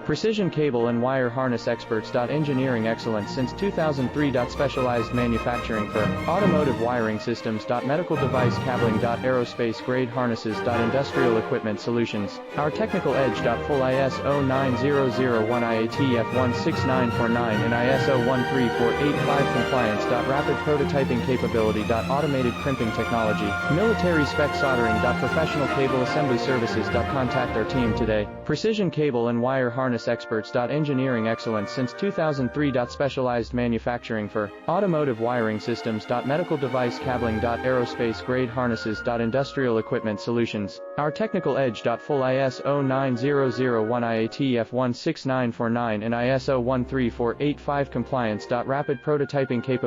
Precision cable and wire harness experts. Engineering excellence since 2003. Specialized manufacturing firm. Automotive wiring systems. Medical device cabling. Aerospace grade harnesses. Industrial equipment solutions. Our technical edge. Full ISO 9001 IATF 16949 and ISO 13485 compliance. Rapid prototyping capability. Automated crimping technology. Military spec soldering. Professional cable assembly services. Contact our team today. Precision cable and wire harness experts. Engineering excellence since 2003. Specialized manufacturing for automotive wiring systems. Medical device cabling. Aerospace grade harnesses. Industrial equipment solutions. Our technical edge. Full ISO 9001 IATF 16949 and ISO 13485 compliance. Rapid prototyping capability.